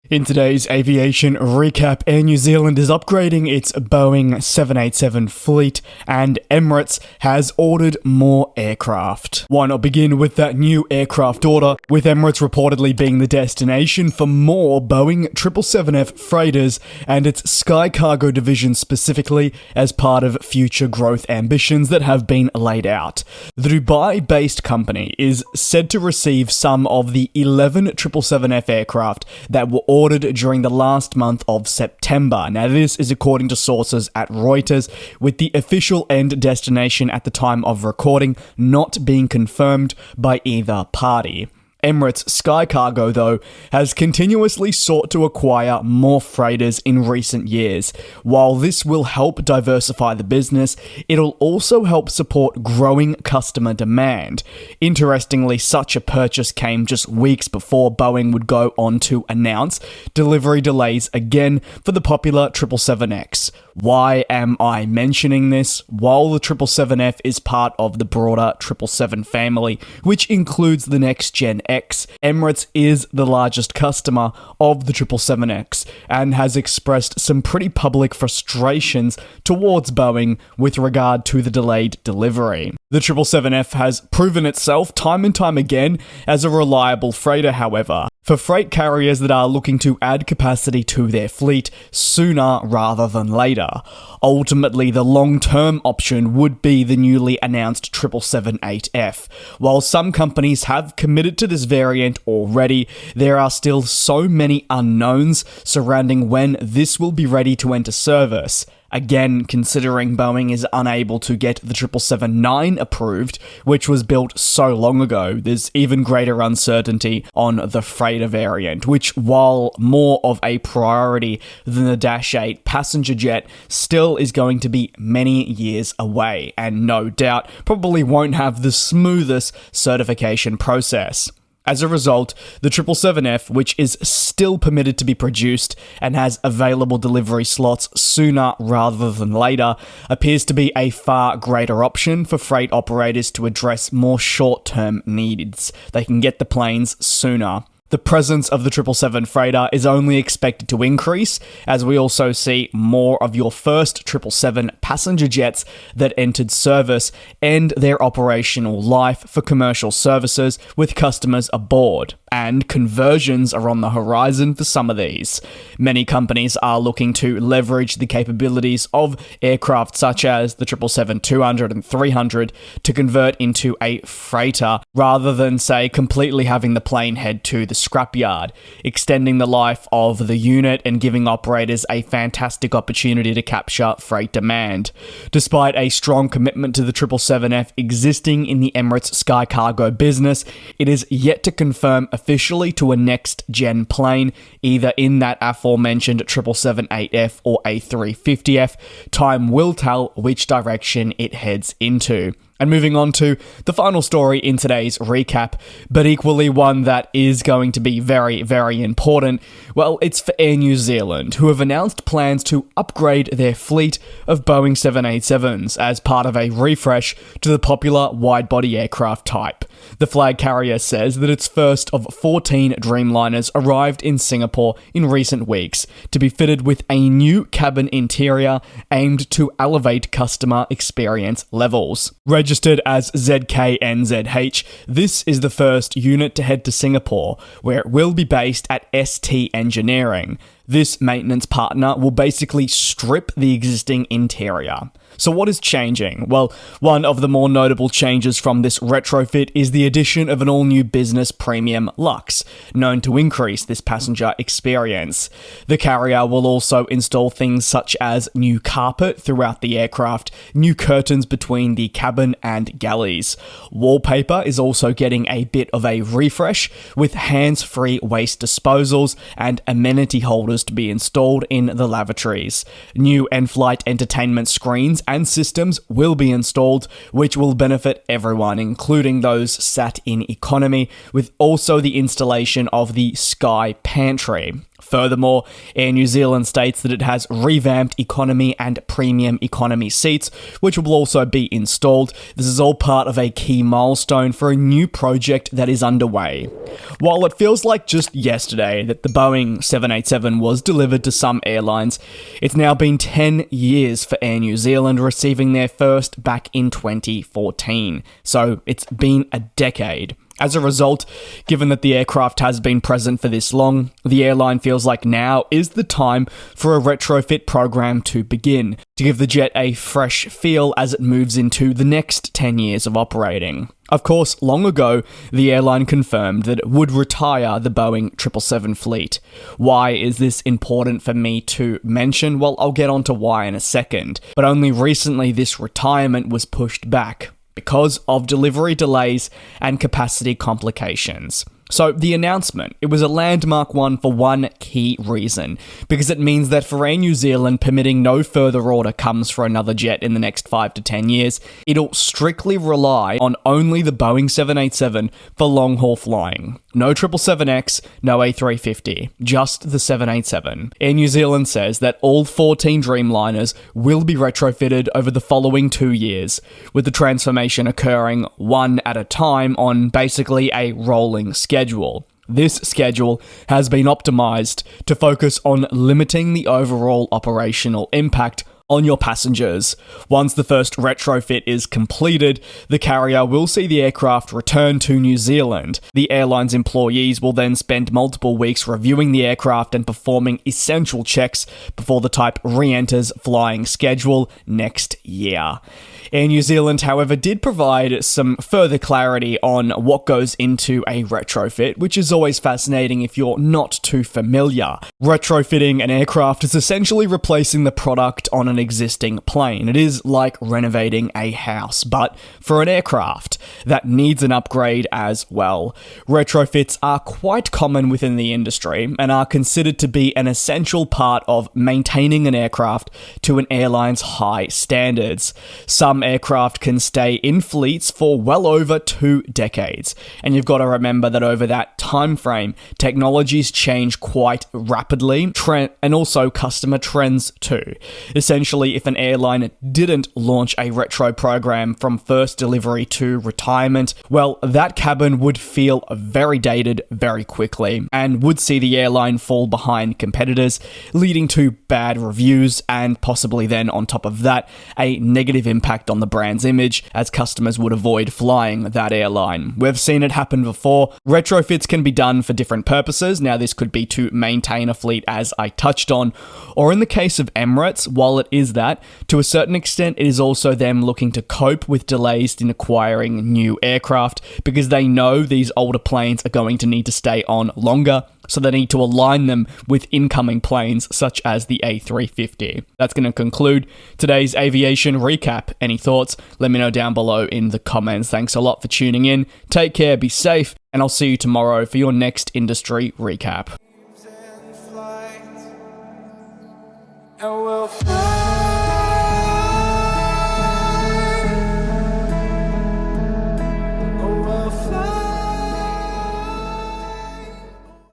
In today's aviation recap, Air New Zealand is upgrading its Boeing 787 fleet, and Emirates has ordered more aircraft. Why not begin with that new aircraft order, with Emirates reportedly being the destination for more Boeing 777F freighters and its SkyCargo division specifically as part of future growth ambitions that have been laid out. The Dubai-based company is said to receive some of the 11 777F aircraft that were ordered during the last month of September. Now, this is according to sources at Reuters, with the official end destination at the time of recording not being confirmed by either party. Emirates SkyCargo, though, has continuously sought to acquire more freighters in recent years. While this will help diversify the business, it'll also help support growing customer demand. Interestingly, such a purchase came just weeks before Boeing would go on to announce delivery delays again for the popular 777X. Why am I mentioning this? While the 777F is part of the broader 777 family, which includes the next Gen X, Emirates is the largest customer of the 777X and has expressed some pretty public frustrations towards Boeing with regard to the delayed delivery. The 777F has proven itself time and time again as a reliable freighter, however. For freight carriers that are looking to add capacity to their fleet sooner rather than later. Ultimately, the long-term option would be the newly announced 777-8F. While some companies have committed to this variant already, there are still so many unknowns surrounding when this will be ready to enter service. Again, considering Boeing is unable to get the 777-9 approved, which was built so long ago, there's even greater uncertainty on the freighter variant, which, while more of a priority than the Dash 8 passenger jet, still is going to be many years away, and no doubt probably won't have the smoothest certification process. As a result, the 777F, which is still permitted to be produced and has available delivery slots sooner rather than later, appears to be a far greater option for freight operators to address more short-term needs. They can get the planes sooner. The presence of the 777 freighter is only expected to increase as we also see more of your first 777 passenger jets that entered service end their operational life for commercial services with customers aboard. And conversions are on the horizon for some of these. Many companies are looking to leverage the capabilities of aircraft such as the 777-200 and 300 to convert into a freighter rather than, say, completely having the plane head to the scrapyard, extending the life of the unit and giving operators a fantastic opportunity to capture freight demand. Despite a strong commitment to the 777F existing in the Emirates SkyCargo business, it is yet to confirm officially to a next-gen plane, either in that aforementioned 777-8F or A350F. Time will tell which direction it heads into. And moving on to the final story in today's recap, but equally one that is going to be very, very important. Well, it's for Air New Zealand, who have announced plans to upgrade their fleet of Boeing 787s as part of a refresh to the popular wide-body aircraft type. The flag carrier says that its first of 14 Dreamliners arrived in Singapore in recent weeks to be fitted with a new cabin interior aimed to elevate customer experience levels. Registered as ZKNZH, this is the first unit to head to Singapore, where it will be based at ST Engineering. This maintenance partner will basically strip the existing interior. So what is changing? Well, one of the more notable changes from this retrofit is the addition of an all-new business premium luxe, known to increase this passenger experience. The carrier will also install things such as new carpet throughout the aircraft, new curtains between the cabin and galleys. Wallpaper is also getting a bit of a refresh, with hands-free waste disposals and amenity holders to be installed in the lavatories. New in-flight entertainment screens and systems will be installed, which will benefit everyone, including those sat in economy, with also the installation of the Sky Pantry. Furthermore, Air New Zealand states that it has revamped economy and premium economy seats, which will also be installed. This is all part of a key milestone for a new project that is underway. While it feels like just yesterday that the Boeing 787 was delivered to some airlines, it's now been 10 years for Air New Zealand, receiving their first back in 2014. So it's been a decade. As a result, given that the aircraft has been present for this long, the airline feels like now is the time for a retrofit program to begin, to give the jet a fresh feel as it moves into the next 10 years of operating. Of course, long ago, the airline confirmed that it would retire the Boeing 777 fleet. Why is this important for me to mention? Well, I'll get onto why in a second, but only recently this retirement was pushed back because of delivery delays and capacity complications. So the announcement, it was a landmark one for one key reason, because it means that for Air New Zealand, permitting no further order comes for another jet in the next 5 to 10 years, it'll strictly rely on only the Boeing 787 for long-haul flying. No 777X, no A350, just the 787. Air New Zealand says that all 14 Dreamliners will be retrofitted over the following 2 years, with the transformation occurring one at a time on basically a rolling schedule. This schedule has been optimized to focus on limiting the overall operational impact on your passengers. Once the first retrofit is completed, the carrier will see the aircraft return to New Zealand. The airline's employees will then spend multiple weeks reviewing the aircraft and performing essential checks before the type re-enters flying schedule next year. Air New Zealand, however, did provide some further clarity on what goes into a retrofit, which is always fascinating if you're not too familiar. Retrofitting an aircraft is essentially replacing the product on an existing plane. It is like renovating a house, but for an aircraft that needs an upgrade as well. Retrofits are quite common within the industry and are considered to be an essential part of maintaining an aircraft to an airline's high standards. Some aircraft can stay in fleets for well over 2 decades, and you've got to remember that over that time frame, technologies change quite rapidly, and also customer trends too. Essentially, if an airline didn't launch a retro program from first delivery to retirement, well, that cabin would feel very dated very quickly and would see the airline fall behind competitors, leading to bad reviews and possibly then on top of that, a negative impact on the brand's image, as customers would avoid flying that airline. We've seen it happen before. Retrofits can be done for different purposes. Now, this could be to maintain a fleet, as I touched on, or in the case of Emirates, while it is that, to a certain extent, it is also them looking to cope with delays in acquiring new aircraft, because they know these older planes are going to need to stay on longer, so they need to align them with incoming planes such as the A350. That's going to conclude today's aviation recap. Any thoughts? Let me know down below in the comments. Thanks a lot for tuning in. Take care, be safe, and I'll see you tomorrow for your next industry recap.